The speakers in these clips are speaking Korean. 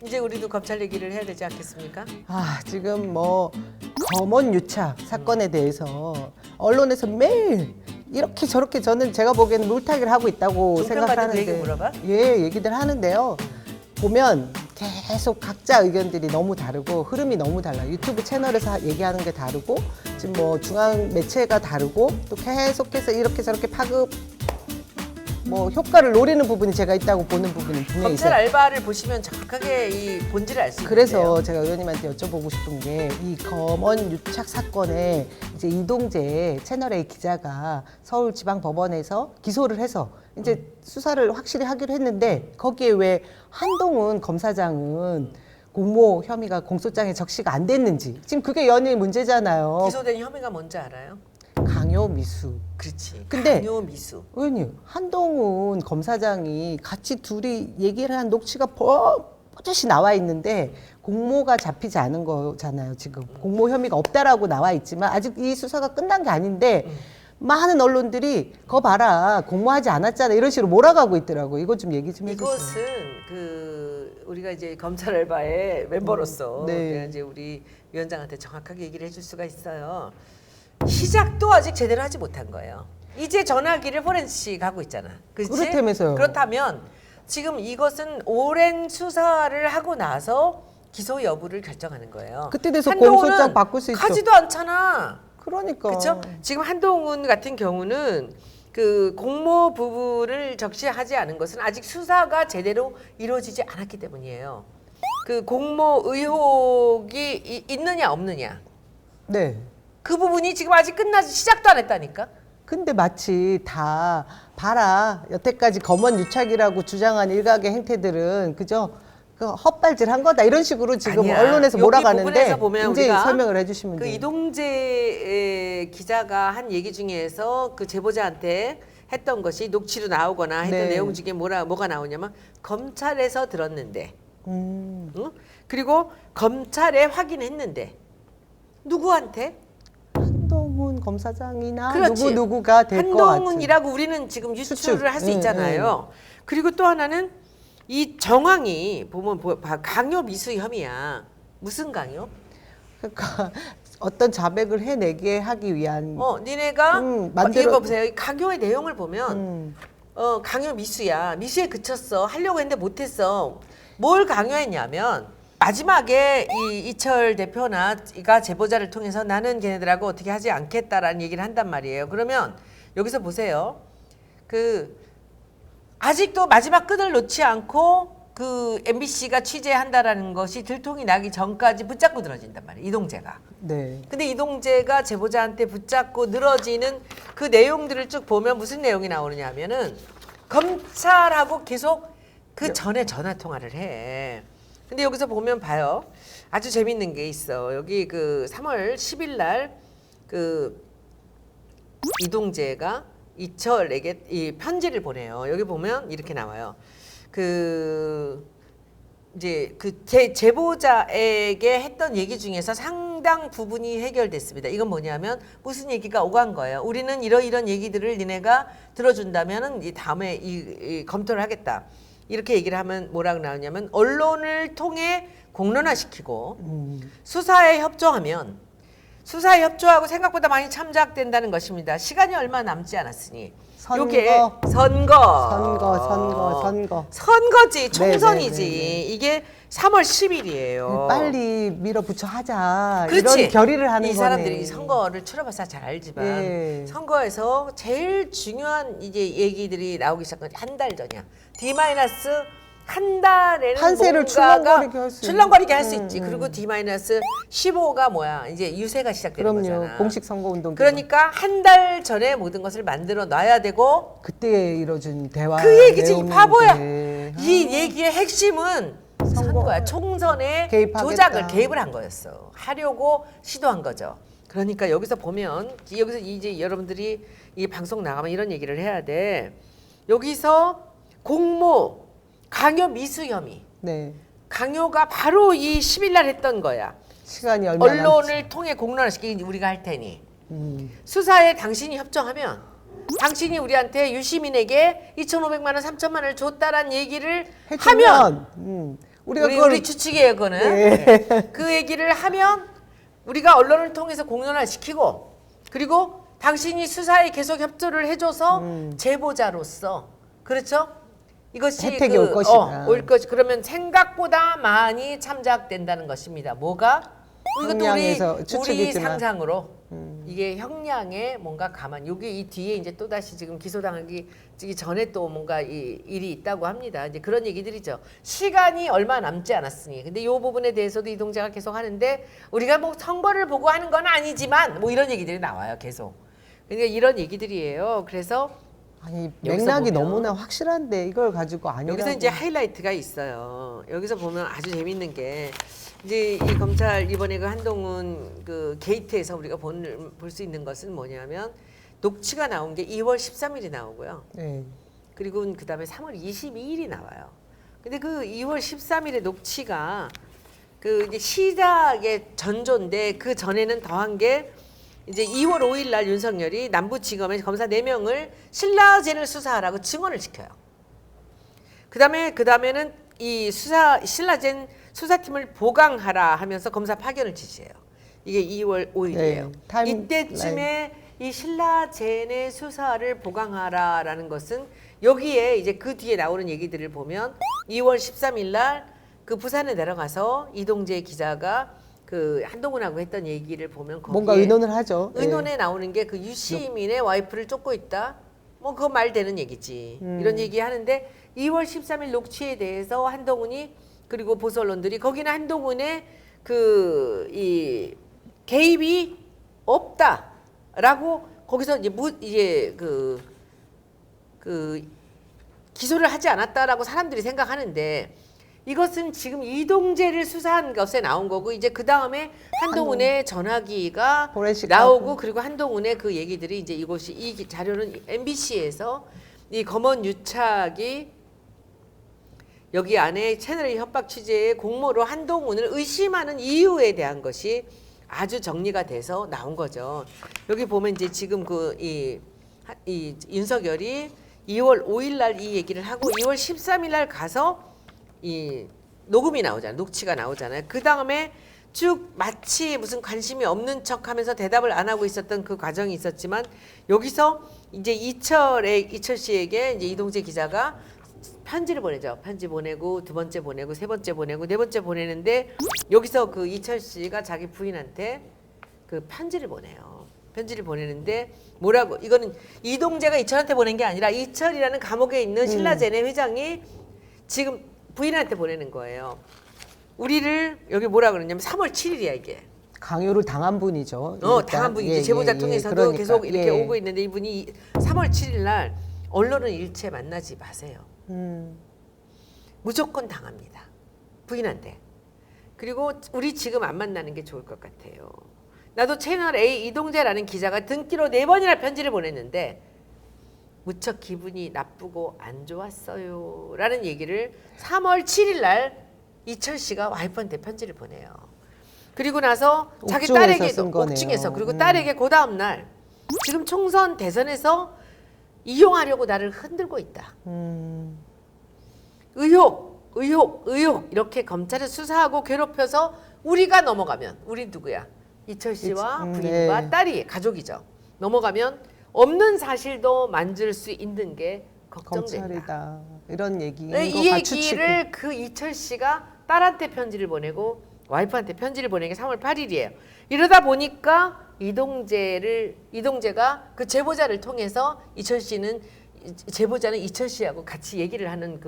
이제 우리도 검찰 얘기를 해야 되지 않겠습니까? 아, 지금 뭐 검언 유착 사건에 대해서 언론에서 매일 이렇게 저렇게 저는 제가 보기에는 물타기를 하고 있다고 종편까지 생각하는데 그 얘기 물어봐? 예, 얘기들 하는데요. 보면 계속 각자 의견들이 너무 다르고 흐름이 너무 달라요. 유튜브 채널에서 얘기하는 게 다르고 지금 뭐 중앙 매체가 다르고 또 계속해서 이렇게 저렇게 파급 뭐 효과를 노리는 부분이 제가 있다고 보는 부분은 분명히 검찰 있어요. 알바를 보시면 정확하게 이 본질을 알 수 있는데요. 그래서 제가 의원님한테 여쭤보고 싶은 게 이 검언 유착 사건에 이제 이동재 채널A 기자가 서울지방법원에서 기소를 해서 이제 수사를 확실히 하기로 했는데 거기에 왜 한동훈 검사장은 공모 혐의가 공소장에 적시가 안 됐는지 지금 그게 연일 문제잖아요. 기소된 혐의가 뭔지 알아요? 강요 미수. 그렇지. 근데 강요 미수. 의원님, 한동훈 검사장이 같이 둘이 얘기를 한 녹취가 뽀듯이 나와 있는데 공모가 잡히지 않은 거잖아요. 지금 공모 혐의가 없다라고 나와 있지만 아직 이 수사가 끝난 게 아닌데 많은 언론들이 거 봐라 공모하지 않았잖아 이런 식으로 몰아가고 있더라고. 이거 좀 얘기 좀 해주세요. 이것은 그 우리가 이제 검찰 알바의 멤버로서 네. 내가 이제 우리 위원장한테 정확하게 얘기를 해줄 수가 있어요. 시작도 아직 제대로 하지 못한 거예요. 이제 전화기를 포렌식 하고 있잖아. 그렇지? 그렇다면서요. 그렇다면 지금 이것은 오랜 수사를 하고 나서 기소 여부를 결정하는 거예요. 그때 돼서 한동훈은 공소장 바꿀 수 있죠. 가지도 않잖아. 그러니까. 그렇죠? 지금 한동훈 같은 경우는 그 공모 부분을 적시하지 않은 것은 아직 수사가 제대로 이루어지지 않았기 때문이에요. 그 공모 의혹이 있느냐 없느냐 네. 그 부분이 지금 아직 끝나지 시작도 안 했다니까. 근데 마치 다 봐라 여태까지 검언 유착이라고 주장한 일각의 행태들은 그저 그 헛발질한 거다 이런 식으로 지금 아니야. 언론에서 여기 몰아가는데 부분에서 보면 이제 우리가 설명을 해주시면 그 돼요. 이동재 기자가 한 얘기 중에서 그 제보자한테 했던 것이 녹취로 나오거나 했던 네. 내용 중에 뭐가 나오냐면 검찰에서 들었는데 음, 응? 그리고 검찰에 확인했는데 누구한테? 한동훈 검사장이나 그렇지. 누구가 될 것 같은. 한동훈이라고 우리는 지금 유출을 추측. 할 수 있잖아요. 그리고 또 하나는 이 정황이 보면 강요 미수 혐의야. 무슨 강요? 그러니까 어떤 자백을 해내게 하기 위한 니네가 만들어- 이거 보세요. 이 강요의 내용을 보면 음, 강요 미수야. 미수에 그쳤어. 하려고 했는데 못했어. 뭘 강요했냐면 마지막에 이 이철 대표나가 제보자를 통해서 나는 걔네들하고 어떻게 하지 않겠다라는 얘기를 한단 말이에요. 그러면 여기서 보세요. 그 아직도 마지막 끈을 놓지 않고 그 MBC가 취재한다라는 것이 들통이 나기 전까지 붙잡고 늘어진단 말이에요. 이동재가. 네. 근데 이동재가 제보자한테 붙잡고 늘어지는 그 내용들을 쭉 보면 무슨 내용이 나오느냐 하면은 검찰하고 계속 그 전에 전화 통화를 해. 근데 여기서 보면 봐요. 아주 재밌는 게 있어. 여기 그 3월 10일 날 그 이동재가 이철에게 이 편지를 보내요. 여기 보면 이렇게 나와요. 그 이제 그 제보자에게 했던 얘기 중에서 상당 부분이 해결됐습니다. 이건 뭐냐면 무슨 얘기가 오간 거예요. 우리는 이런 얘기들을 니네가 들어준다면은 이 다음에 이 검토를 하겠다. 이렇게 얘기를 하면 뭐라고 나오냐면 언론을 통해 공론화시키고 수사에 협조하면 수사에 협조하고 생각보다 많이 참작된다는 것입니다. 시간이 얼마 남지 않았으니 선거. 요게 선거. 선거지 총선이지. 네네네네. 이게 3월 10일이에요. 빨리 밀어붙여 하자. 그렇지. 이런 결의를 하는 이 거네. 사람들이 선거를 치러봐서 잘 알지만 네. 선거에서 제일 중요한 이제 얘기들이 나오기 시작한 한 달 전이야. D-한 달에는 판세를 뭔가가 출렁거리게 할 수 있지. 그리고 D-15가 뭐야? 이제 유세가 시작되는 그럼요. 거잖아. 공식 선거 운동. 그러니까 한 달 전에 모든 것을 만들어 놔야 되고 그때 이뤄진 대화. 그 얘기지 이 바보야. 내용인데. 이 얘기의 핵심은 선거야. 총선에 개입하겠다. 조작을 개입을 한 거였어. 하려고 시도한 거죠. 그러니까 여기서 보면 여기서 이제 여러분들이 이 방송 나가면 이런 얘기를 해야 돼. 여기서 공모 강요 미수 혐의. 네. 강요가 바로 이 10일 날 했던 거야. 시간이 얼마 남지. 언론을 통해 공론화시키기 우리가 할 테니. 음. 수사에 당신이 협조하면 당신이 우리한테 유시민에게 2,500만 원, 3천만 원을 줬다란 얘기를 하면 해주면 우리가 우리 추측이에요, 그거는. 네. 그 얘기를 하면 우리가 언론을 통해서 공론화시키고 그리고 당신이 수사에 계속 협조를 해줘서 제보자로서 그렇죠? 이것이 혜택이 올 것이다. 올 것이 그러면 생각보다 많이 참작된다는 것입니다. 뭐가? 이것도 형량에서 우리 추측이지만. 상상으로 이게 형량에 뭔가 가만. 여기 이 뒤에 이제 또 다시 지금 기소당하기 전에 또 뭔가 이 일이 있다고 합니다. 이제 그런 얘기들이죠. 시간이 얼마 남지 않았으니. 근데 이 부분에 대해서도 이동재가 계속 하는데 우리가 뭐 선거를 보고 하는 건 아니지만 뭐 이런 얘기들이 나와요. 계속. 그러니까 이런 얘기들이에요. 그래서 아니 여기서 맥락이 보면 너무나 확실한데 이걸 가지고 아니라고. 여기서 이제 하이라이트가 있어요. 여기서 보면 아주 재밌는 게 이제 이 검찰 이번에 그 한동훈 그 게이트에서 우리가 볼 수 있는 것은 뭐냐면 녹취가 나온 게 2월 13일이 나오고요. 네. 그리고 그다음에 3월 22일이 나와요. 근데 그 2월 13일의 녹취가 그 이제 시작의 전조인데 그 전에는 더한 게 이제 2월 5일 날 윤석열이 남부지검에 검사 4명을 신라젠을 수사하라고 증언을 시켜요. 그다음에는 이 신라젠 수사팀을 보강하라 하면서 검사 파견을 지시해요. 이게 2월 5일이에요. 네, 이때쯤에 이 신라젠의 수사를 보강하라라는 것은 여기에 이제 그 뒤에 나오는 얘기들을 보면 2월 13일 날 그 부산에 내려가서 이동재 기자가 그 한동훈하고 했던 얘기를 보면 거기에 뭔가 의논을 하죠. 의논에 나오는 게 그 유시민의 와이프를 쫓고 있다. 뭐 그거 말 되는 얘기지. 이런 얘기 하는데 2월 13일 녹취에 대해서 한동훈이 그리고 보수 언론들이 거기는 한동훈의 그 이 개입이 없다라고 거기서 이제 그 기소를 하지 않았다라고 사람들이 생각하는데 이것은 지금 이동재를 수사한 것에 나온 거고 이제 그 다음에 한동훈의 전화기가 포렌식 나오고 하고. 그리고 한동훈의 그 얘기들이 이제 이것이 이 자료는 MBC에서 이 검언 유착이 여기 안에 채널의 협박 취재의 공모로 한동훈을 의심하는 이유에 대한 것이 아주 정리가 돼서 나온 거죠. 여기 보면 이제 지금 이 윤석열이 2월 5일 날 이 얘기를 하고 2월 13일 날 가서 이 녹음이 나오잖아요. 녹취가 나오잖아요. 그 다음에 쭉 마치 무슨 관심이 없는 척하면서 대답을 안 하고 있었던 그 과정이 있었지만 여기서 이제 이철 씨에게 이제 이동재 기자가 편지를 보내죠. 편지 보내고 두 번째 보내고 세 번째 보내고 네 번째 보내는데 여기서 그 이철 씨가 자기 부인한테 그 편지를 보내요. 편지를 보내는데 뭐라고? 이거는 이동재가 이철한테 보낸 게 아니라 이철이라는 감옥에 있는 신라젠의 회장이 지금 부인한테 보내는 거예요. 우리를 여기 뭐라 그러냐면 3월 7일이야 이게. 강요를 당한 분이죠. 일단. 당한 분이지. 제보자 통해서도 그러니까, 계속 이렇게 오고 있는데 이분이 3월 7일 날 언론은 일체 만나지 마세요. 무조건 당합니다. 부인한테. 그리고 우리 지금 안 만나는 게 좋을 것 같아요. 나도 채널 A 이동재라는 기자가 등기로 4번이나 편지를 보냈는데 무척 기분이 나쁘고 안 좋았어요 라는 얘기를 3월 7일 날 이철 씨가 와이프한테 편지를 보내요. 그리고 나서 자기 딸에게 옥중에서 그리고 딸에게 그 다음 날 지금 총선 대선에서 이용하려고 나를 흔들고 있다. 의혹 이렇게 검찰을 수사하고 괴롭혀서 우리가 넘어가면 우리 누구야? 이철 씨와 부인과 네. 딸이 가족이죠. 넘어가면 없는 사실도 만질 수 있는 게 걱정된다. 검찰이다. 이런 얘기인 네, 거 이 갖추치고. 얘기를 그 이철 씨가 딸한테 편지를 보내고 와이프한테 편지를 보낸 게 3월 8일이에요. 이러다 보니까 이동재가 그 제보자를 통해서 이철 씨는 제보자는 이철 씨하고 같이 얘기를 하는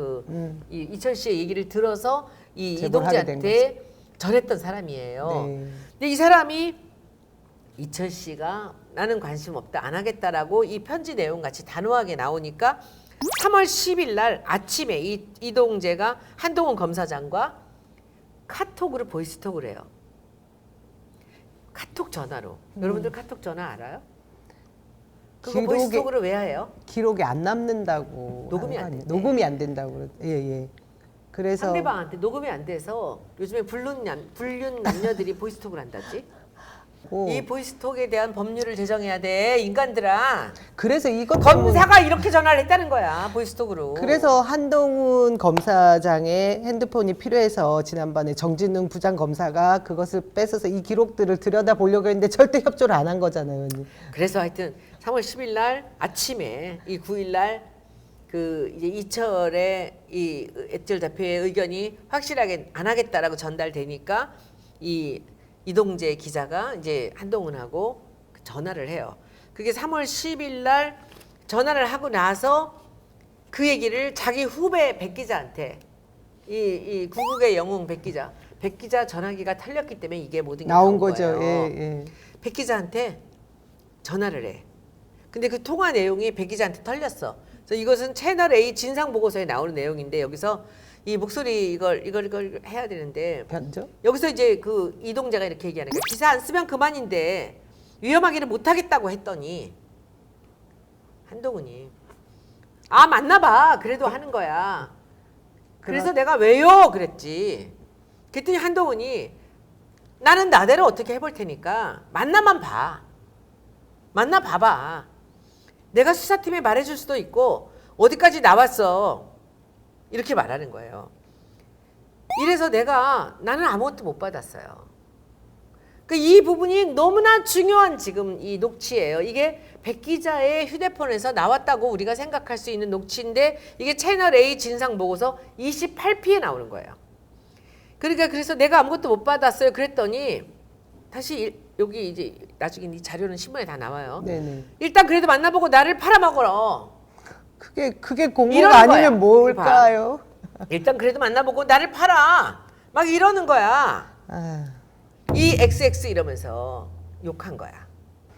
이철 씨의 얘기를 들어서 제보를 하게 된 이동재한테 전했던 사람이에요. 네. 근데 이 사람이 이철 씨가 나는 관심 없다 안 하겠다라고 이 편지 내용 같이 단호하게 나오니까 3월 10일 날 아침에 이동재가 한동훈 검사장과 카톡으로 보이스톡을 해요. 카톡 전화로. 여러분들 카톡 전화 알아요? 그거 보이스톡으로 왜 해요? 기록이 안 남는다고. 녹음이 하는 안 거 아니에요? 된대. 녹음이 안 된다고. 예. 그래서 상대방한테 녹음이 안 돼서 요즘에 불륜 남녀들이 보이스톡을 한다지. 오. 이 보이스톡에 대한 법률을 제정해야 돼, 인간들아. 그래서 이것 검사가 이렇게 전화를 했다는 거야, 보이스톡으로. 그래서 한동훈 검사장의 핸드폰이 필요해서 지난번에 정진웅 부장검사가 그것을 뺏어서 이 기록들을 들여다보려고 했는데 절대 협조를 안 한 거잖아요. 언니. 그래서 하여튼 3월 10일 날 아침에 이 9일 날 그 이제 이철의 이 애철 대표의 의견이 확실하게 안 하겠다라고 전달되니까 이 이동재 기자가 이제 한동훈하고 전화를 해요. 그게 3월 10일 날 전화를 하고 나서 그 얘기를 자기 후배 백 기자한테 이 구국의 영웅 백 기자 전화기가 털렸기 때문에 이게 모든 게 나온 나온 거죠. 거예요. 예. 백 기자한테 전화를 해. 근데 그 통화 내용이 백 기자한테 털렸어. 그래서 이것은 채널 A 진상 보고서에 나오는 내용인데 여기서 이 목소리 이걸 해야 되는데 변조? 여기서 이제 그 이동재가 이렇게 얘기하는 거야. 기사 안 쓰면 그만인데 위험하기는 못하겠다고 했더니 한동훈이 아 맞나 봐. 그래도 하는 거야. 그래서 내가 왜요? 그랬지. 그랬더니 한동훈이 나는 나대로 어떻게 해볼 테니까 만나만 봐. 만나 봐봐. 내가 수사팀에 말해줄 수도 있고 어디까지 나왔어. 이렇게 말하는 거예요. 이래서 나는 아무것도 못 받았어요. 그러니까 이 부분이 너무나 중요한 지금 이 녹취예요. 이게 백 기자의 휴대폰에서 나왔다고 우리가 생각할 수 있는 녹취인데 이게 채널 A 진상 보고서 28피에 나오는 거예요. 그러니까 그래서 내가 아무것도 못 받았어요. 그랬더니 다시 여기 이제 나중에 이 자료는 신문에 다 나와요. 네네. 일단 그래도 만나보고 나를 팔아먹어라. 그게 공모가 이러는 아니면 거야. 뭘까요? 일단 그래도 만나보고 나를 팔아. 막 이러는 거야. 아, 이 XX 이러면서 욕한 거야.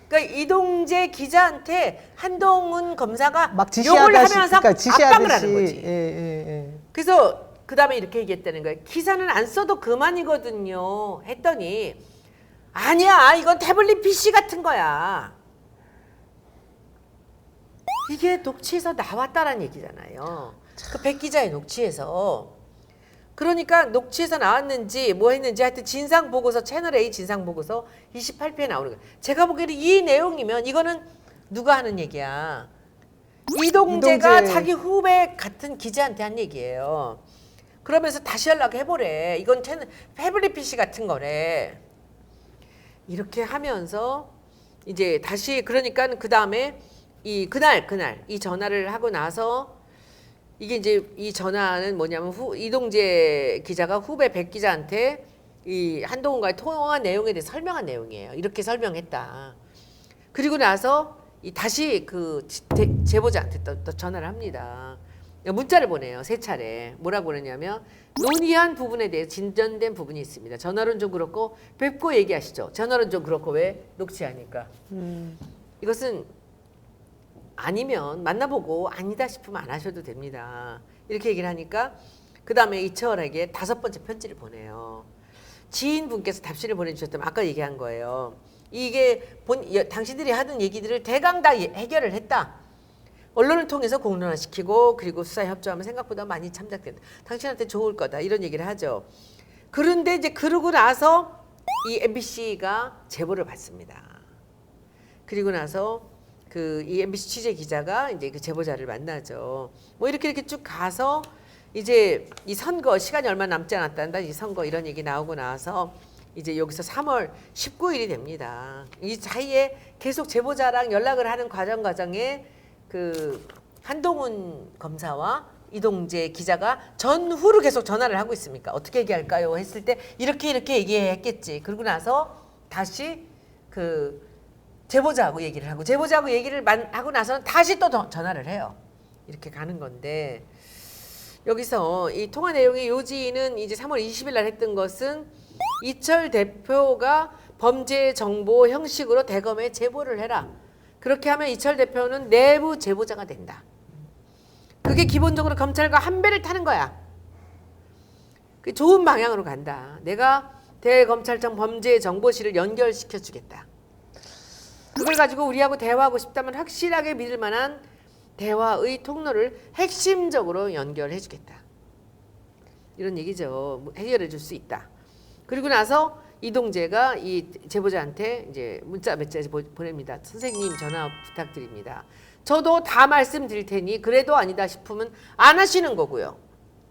그러니까 이동재 기자한테 한동훈 검사가 막 욕을 지시하듯이, 하면서 그러니까 압박을 하는 거지. 예. 그래서 그 다음에 이렇게 얘기했다는 거예요. 기사는 안 써도 그만이거든요. 했더니 아니야, 이건 태블릿 PC 같은 거야. 이게 녹취에서 나왔다라는 얘기잖아요. 그 백 기자의 녹취에서. 그러니까 녹취에서 나왔는지 뭐 했는지 하여튼 진상 보고서 채널 A 진상 보고서 28편에 나오는 거예요. 제가 보기에는 이 내용이면 이거는 누가 하는 얘기야? 이동재가 이동재. 자기 후배 같은 기자한테 한 얘기예요. 그러면서 다시 연락해보래. 이건 태블릿 PC 같은 거래. 이렇게 하면서 이제 다시 그러니까 그 다음에 그날 이 전화를 하고 나서 이게 이제 이 전화는 뭐냐면 이동재 기자가 후배 백 기자한테 이 한동훈과의 통화 내용에 대해 설명한 내용이에요. 이렇게 설명했다. 그리고 나서 다시 그 제보자한테 또 전화를 합니다. 문자를 보내요. 3차례. 뭐라고 그러냐면 논의한 부분에 대해 진전된 부분이 있습니다. 전화로는 좀 그렇고 뵙고 얘기하시죠. 전화로는 좀 그렇고 왜? 녹취하니까. 이것은 아니면 만나보고 아니다 싶으면 안 하셔도 됩니다. 이렇게 얘기를 하니까 그 다음에 이철에게 5번째 편지를 보내요. 지인분께서 답신을 보내주셨다면 아까 얘기한 거예요. 이게 당신들이 하던 얘기들을 대강 다 해결을 했다. 언론을 통해서 공론화시키고 그리고 수사에 협조하면 생각보다 많이 참작된다. 당신한테 좋을 거다. 이런 얘기를 하죠. 그런데 이제 그러고 나서 이 MBC가 제보를 받습니다. 그리고 나서 이 MBC 취재 기자가 이제 그 제보자를 만나죠. 뭐 이렇게 쭉 가서 이제 이 선거 시간이 얼마 남지 않았단다. 이 선거 이런 얘기 나오고 나서 이제 여기서 3월 19일이 됩니다. 이 사이에 계속 제보자랑 연락을 하는 과정에 그 한동훈 검사와 이동재 기자가 전후로 계속 전화를 하고 있습니까? 어떻게 얘기할까요? 했을 때 이렇게 얘기했겠지. 그러고 나서 다시 그 제보자하고 얘기를 하고 제보자하고 얘기를 하고 나서는 다시 또 전화를 해요. 이렇게 가는 건데 여기서 이 통화 내용의 요지는 이제 3월 20일 날 했던 것은 이철 대표가 범죄 정보 형식으로 대검에 제보를 해라. 그렇게 하면 이철 대표는 내부 제보자가 된다. 그게 기본적으로 검찰과 한 배를 타는 거야. 그 좋은 방향으로 간다. 내가 대검찰청 범죄정보실을 연결시켜 주겠다. 그걸 가지고 우리하고 대화하고 싶다면 확실하게 믿을 만한 대화의 통로를 핵심적으로 연결해 주겠다. 이런 얘기죠. 해결해 줄 수 있다. 그리고 나서 이동재가 이 제보자한테 이제 문자 메시지 보냅니다. 선생님 전화 부탁드립니다. 저도 다 말씀드릴 테니 그래도 아니다 싶으면 안 하시는 거고요.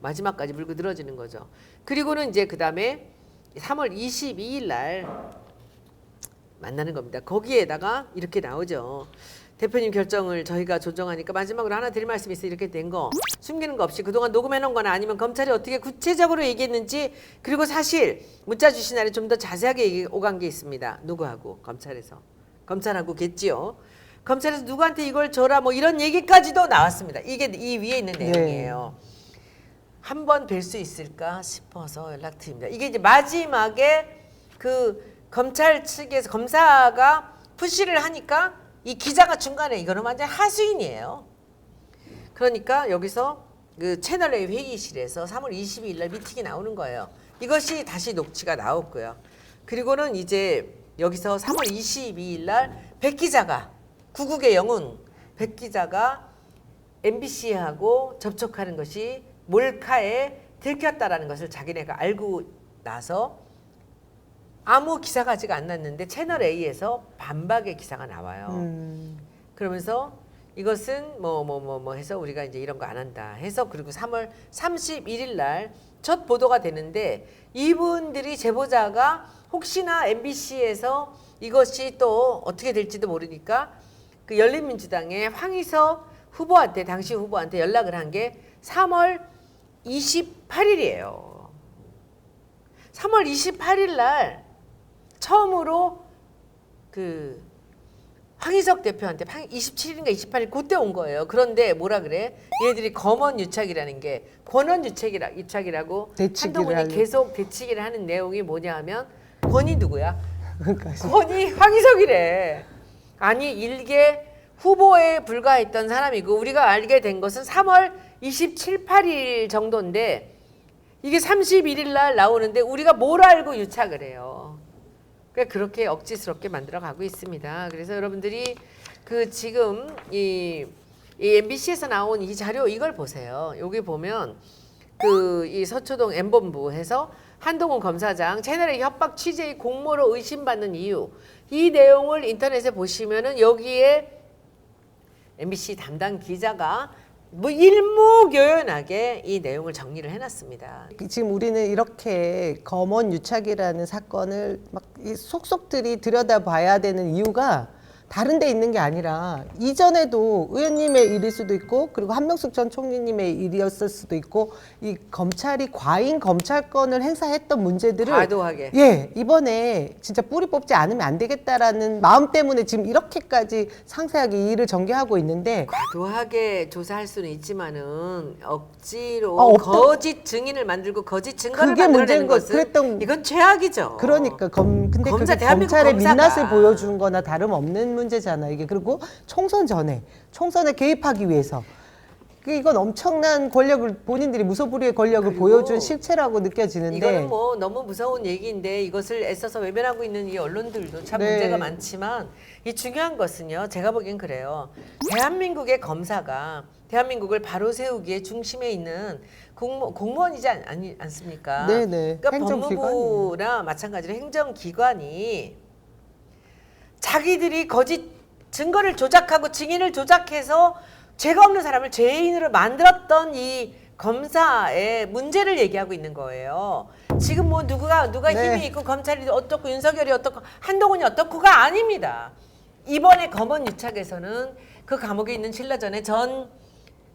마지막까지 물고 늘어지는 거죠. 그리고는 이제 그 다음에 3월 22일 날 만나는 겁니다. 거기에다가 이렇게 나오죠. 대표님 결정을 저희가 조정하니까 마지막으로 하나 드릴 말씀이 있어요. 이렇게 된 거 숨기는 거 없이 그동안 녹음해 놓은 거나 아니면 검찰이 어떻게 구체적으로 얘기했는지 그리고 사실 문자 주신 날에 좀 더 자세하게 오간 게 있습니다. 누구하고? 검찰에서. 검찰하고 겠지요. 검찰에서 누구한테 이걸 줘라 뭐 이런 얘기까지도 나왔습니다. 이게 이 위에 있는 내용이에요. 한 번 뵐 수 있을까 싶어서 연락드립니다. 이게 이제 마지막에 그 검찰 측에서 검사가 푸시를 하니까 이 기자가 중간에 이거는 완전 하수인이에요. 그러니까 여기서 그 채널A 회의실에서 3월 22일 날 미팅이 나오는 거예요. 이것이 다시 녹취가 나왔고요. 그리고는 이제 여기서 3월 22일 날 백 기자가 구국의 영웅 백 기자가 MBC하고 접촉하는 것이 몰카에 들켰다라는 것을 자기네가 알고 나서 아무 기사가 아직 안 났는데 채널A에서 반박의 기사가 나와요. 그러면서 이것은 뭐 해서 우리가 이제 이런 거 안 한다 해서 그리고 3월 31일 날 첫 보도가 되는데 이분들이 제보자가 혹시나 MBC에서 이것이 또 어떻게 될지도 모르니까 그 열린민주당의 황희서 후보한테 당시 후보한테 연락을 한 게 3월 28일이에요. 3월 28일 날 처음으로 그 황희석 대표한테 27일인가 28일 그때 온 거예요. 그런데 뭐라 그래? 얘들이 검언 유착이라는 게 권언 유착이라고 한동훈이 계속 대치기를 하는 내용이 뭐냐 하면 권이 누구야? 권이 황희석이래. 아니 일개 후보에 불과했던 사람이고 우리가 알게 된 것은 3월 27, 8일 정도인데 이게 31일 날 나오는데 우리가 뭘 알고 유착을 해요. 그러니까 그렇게 억지스럽게 만들어 가고 있습니다. 그래서 여러분들이 그 지금 이 MBC에서 나온 이 자료 이걸 보세요. 여기 보면 그 이 서초동 M본부 해서 한동훈 검사장 채널의 협박 취재의 공모로 의심받는 이유 이 내용을 인터넷에 보시면은 여기에 MBC 담당 기자가 뭐 일목요연하게 이 내용을 정리를 해놨습니다. 지금 우리는 이렇게 검언 유착이라는 사건을 막 이 속속들이 들여다봐야 되는 이유가 다른 데 있는 게 아니라 이전에도 의원님의 일일 수도 있고 그리고 한명숙 전 총리님의 일이었을 수도 있고 이 검찰이 과잉 검찰권을 행사했던 문제들을 과도하게 이번에 진짜 뿌리 뽑지 않으면 안 되겠다라는 마음 때문에 지금 이렇게까지 상세하게 이 일을 전개하고 있는데 과도하게 조사할 수는 있지만은 억지로 거짓 증인을 만들고 거짓 증거를 그게 만들어내는 문제인 거 것은 이건 죄악이죠. 그러니까 근데 검사, 그게 대한민국 검찰의 검사가. 민낯을 보여준 거나 다름없는 문제잖아 이게. 그리고 총선 전에 총선에 개입하기 위해서 이건 엄청난 권력을 본인들이 무소불위의 권력을 보여준 실체라고 느껴지는데 이거는 뭐 너무 무서운 얘기인데 이것을 애써서 외면하고 있는 이 언론들도 참 문제가 많지만 이 중요한 것은요 제가 보기엔 그래요. 대한민국의 검사가 대한민국을 바로 세우기에 중심에 있는 공무원이지 않습니까? 네네. 그러니까 행정기관이에요. 법무부나 마찬가지로 행정기관이 자기들이 거짓 증거를 조작하고 증인을 조작해서 죄가 없는 사람을 죄인으로 만들었던 이 검사의 문제를 얘기하고 있는 거예요. 지금 뭐 누가 힘이 있고 검찰이 어떻고 윤석열이 어떻고 한동훈이 어떻고가 아닙니다. 이번에 검언 유착에서는 그 감옥에 있는 신라전의 전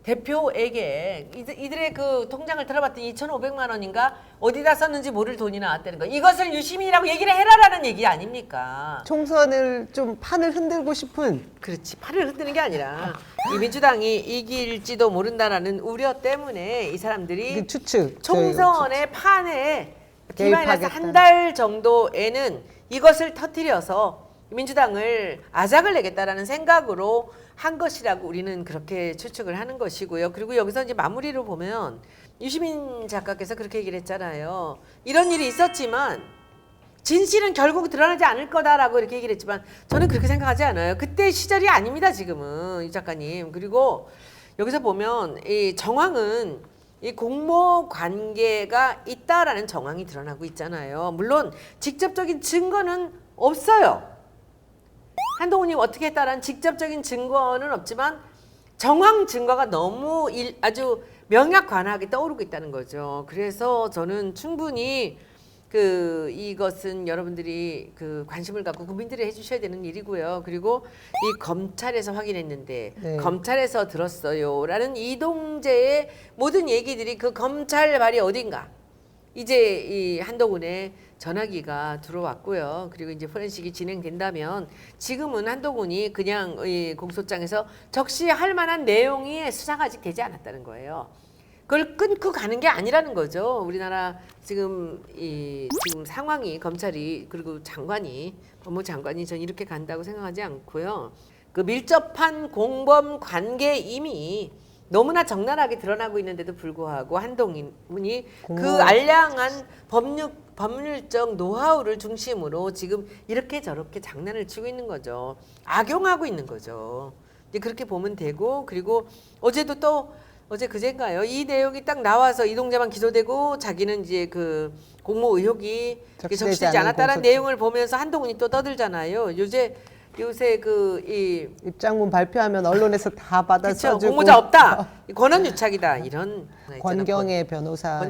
대표에게 이들의 그 통장을 들어봤더니 2,500만 원인가 어디다 썼는지 모를 돈이 나왔다는 거. 이것을 유시민이라고 얘기를 해라라는 얘기 아닙니까? 총선을 좀 판을 흔들고 싶은 그렇지. 판을 흔드는 게 아니라 이 민주당이 이길지도 모른다라는 우려 때문에 이 사람들이 그 추측 총선의 판에 개입하겠다. 한 달 정도에는 이것을 터뜨려서 민주당을 아작을 내겠다라는 생각으로 한 것이라고 우리는 그렇게 추측을 하는 것이고요. 그리고 여기서 이제 마무리로 보면 유시민 작가께서 그렇게 얘기를 했잖아요. 이런 일이 있었지만 진실은 결국 드러나지 않을 거다라고 이렇게 얘기를 했지만 저는 그렇게 생각하지 않아요. 그때 시절이 아닙니다. 지금은 이 작가님. 그리고 여기서 보면 이 정황은 이 공모 관계가 있다라는 정황이 드러나고 있잖아요. 물론 직접적인 증거는 없어요. 한동훈이 어떻게 했다라는 직접적인 증거는 없지만 정황 증거가 너무 아주 명약관하게 떠오르고 있다는 거죠. 그래서 저는 충분히 이것은 여러분들이 관심을 갖고 국민들이 해주셔야 되는 일이고요. 그리고 이 검찰에서 확인했는데 네. 검찰에서 들었어요라는 이동재의 모든 얘기들이 그 검찰 발이 어딘가 이제 이 한동훈의 전화기가 들어왔고요. 그리고 이제 포렌식이 진행된다면 지금은 한동훈이 그냥 이 공소장에서 적시할 만한 내용이 수사가 아직 되지 않았다는 거예요. 그걸 끊고 가는 게 아니라는 거죠. 우리나라 지금 지금 상황이 검찰이 그리고 장관이 법무장관이 전 이렇게 간다고 생각하지 않고요. 그 밀접한 공범 관계 이미 너무나 적나라하게 드러나고 있는데도 불구하고 한동훈이 그 알량한 법률적 노하우를 중심으로 지금 이렇게 저렇게 장난을 치고 있는 거죠. 악용하고 있는 거죠. 이제 그렇게 보면 되고 그리고 어제도 또 어제 그제인가요? 이 내용이 딱 나와서 이동재만 기소되고 자기는 이제 그 공모 의혹이 적시되지 않았다는 내용을 보면서 한동훈이 또 떠들잖아요. 요새 이 입장문 발표하면 언론에서 다 받아 써주고 공모자 없다. 권한 유착이다. 이런 권경의 변호사와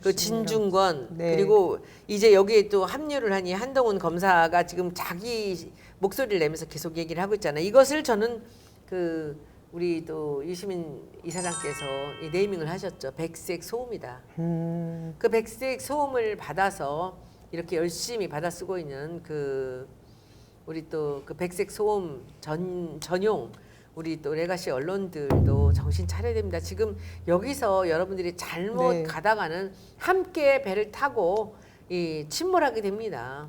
그 진중권 네. 그리고 이제 여기에 또 합류를 하니 한동훈 검사가 지금 자기 목소리를 내면서 계속 얘기를 하고 있잖아요. 이것을 저는 우리 또 유시민 이사장께서 이 네이밍을 하셨죠. 백색 소음이다. 그 백색 소음을 받아서 이렇게 열심히 받아 쓰고 있는 우리 또 그 백색 소음 전용 우리 또 레가시 언론들도 정신 차려야 됩니다. 지금 여기서 여러분들이 잘못 네. 가다가는 함께 배를 타고 침몰하게 됩니다.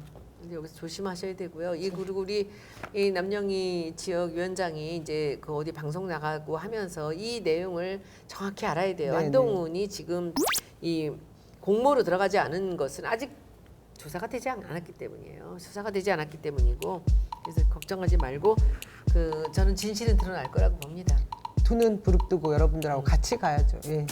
여기서 조심하셔야 되고요. 그리고 우리 이 남영희 지역 위원장이 이제 어디 방송 나가고 하면서 이 내용을 정확히 알아야 돼요. 네네. 한동훈이 지금 이 공모로 들어가지 않은 것은 아직 조사가 되지 않았기 때문이에요. 수사가 되지 않았기 때문이고 그래서 걱정하지 말고 저는 진실은 드러날 거라고 봅니다. 두 눈 부릅뜨고 여러분들하고 같이 가야죠. 예.